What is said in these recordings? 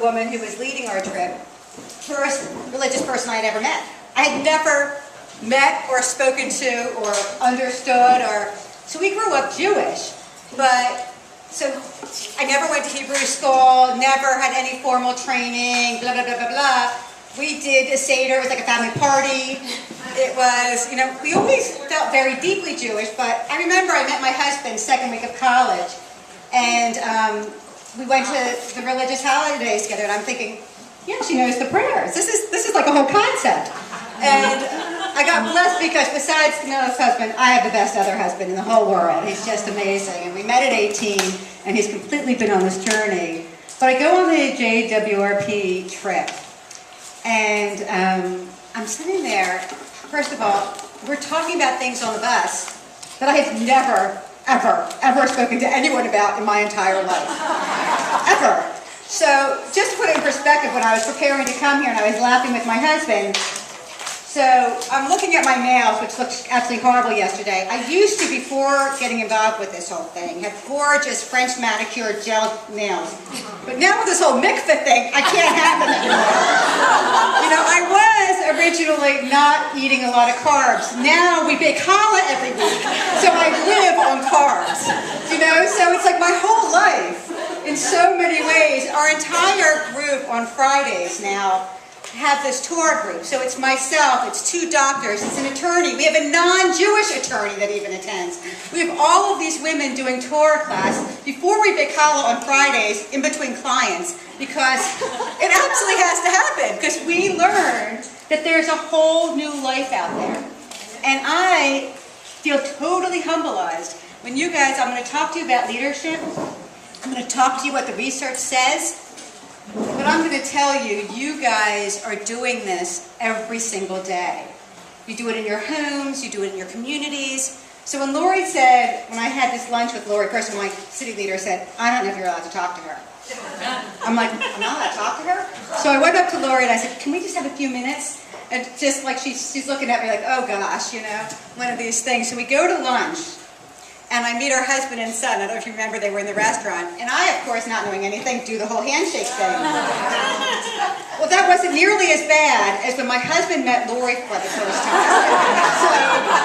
woman who was leading our trip, first religious person I had ever met. I had never met or spoken to or understood, so we grew up Jewish, so I never went to Hebrew school, never had any formal training, blah, blah, blah, blah, blah. We did a Seder, it was like a family party. It was, we always felt very deeply Jewish, but I remember I met my husband second week of college, and we went to the religious holidays together, and I'm thinking, yeah, she knows the prayers. This is like a whole concept. And I got blessed because besides Camilla's husband, I have the best other husband in the whole world. He's just amazing. And we met at 18, and he's completely been on this journey. But I go on the JWRP trip, and I'm sitting there. First of all, we're talking about things on the bus that I have never, ever spoken to anyone about in my entire life. Ever. So, just to put it in perspective, when I was preparing to come here and I was laughing with my husband, so I'm looking at my nails, which looked absolutely horrible yesterday. I used to, before getting involved with this whole thing, have gorgeous French manicured gel nails. But now with this whole mikveh thing, I can't have them anymore. I was originally not eating a lot of carbs. Now we bake challah every week, so I live on carbs. So it's like my whole life, in so many ways. Our entire group on Fridays now have this Torah group. So it's myself, it's 2 doctors, it's an attorney. We have a non-Jewish attorney that even attends. We have all of these women doing Torah class before we bake challah on Fridays in between clients, because it absolutely has to happen, because we learned that there's a whole new life out there. And I feel totally humbleized when you guys, I'm going to talk to you about leadership. I'm going to talk to you what the research says. But I'm going to tell you, you guys are doing this every single day. You do it in your homes, you do it in your communities. So when Lori said, when I had this lunch with Lori, person, my city leader said, I don't know if you're allowed to talk to her. I'm like, I'm not allowed to talk to her? So I went up to Lori and I said, can we just have a few minutes? And just like she's looking at me like, oh gosh, one of these things. So we go to lunch. And I meet her husband and son. I don't know if you remember, they were in the restaurant. And I, of course, not knowing anything, do the whole handshake thing. Well, that wasn't nearly as bad as when my husband met Lori for the first time. So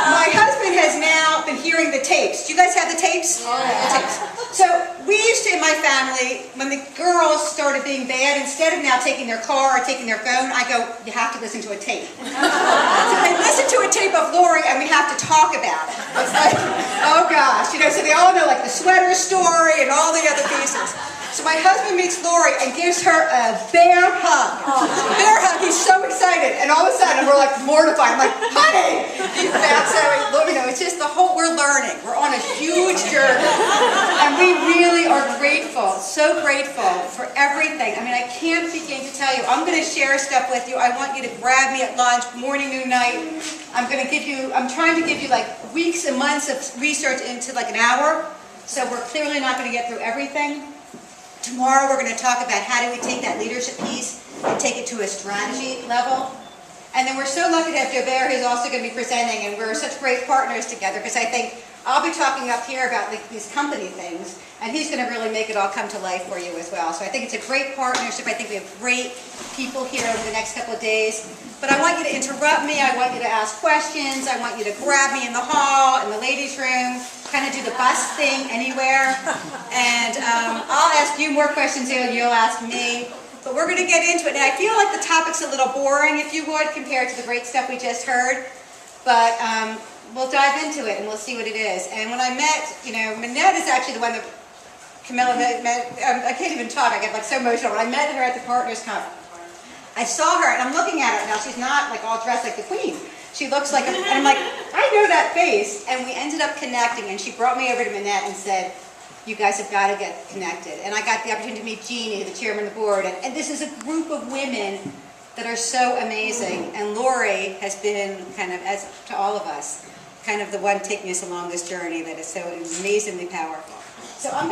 my husband has now been hearing the tapes. Do you guys have the tapes? Oh, yeah. The tapes. So we used to, in my family, when the girls started being bad, instead of now taking their car or taking their phone, I go, you have to listen to a tape. So they listen to a tape of Lori and we have to talk about it. It's like, oh God. So they all know like the sweater story and all the other pieces. So my husband meets Lori and gives her a bear hug. Bear hug, he's so excited. And all of a sudden we're like mortified. I'm like, honey! It's just the whole, we're learning. We're on a huge journey. And we really are grateful, so grateful for everything. I can't begin to tell you. I'm going to share stuff with you. I want you to grab me at lunch, morning, noon, night. I'm trying to give you like weeks and months of research into like an hour. So we're clearly not going to get through everything. Tomorrow we're going to talk about how do we take that leadership piece and take it to a strategy level. And then we're so lucky to have Joubert, who's also going to be presenting, and we're such great partners together, because I think I'll be talking up here about these company things, and he's going to really make it all come to life for you as well. So I think it's a great partnership. I think we have great people here over the next couple of days. But I want you to interrupt me. I want you to ask questions. I want you to grab me in the hall, in the ladies' room, kind of do the bus thing anywhere. And I'll ask you more questions and you'll ask me. But we're going to get into it. And I feel like the topic's a little boring, if you would, compared to the great stuff we just heard. But we'll dive into it and we'll see what it is. And when I met, Manette is actually the one that Camilla met. I can't even talk. I get like so emotional. When I met her at the Partners Conference, I saw her and I'm looking at her now. She's not like all dressed like the queen. She looks like, and I'm like, I know that face. And we ended up connecting, and she brought me over to Manette and said, you guys have got to get connected. And I got the opportunity to meet Jeannie, the chairman of the board. And this is a group of women that are so amazing. And Lori has been kind of, as to all of us, kind of the one taking us along this journey that is so amazingly powerful. So I'm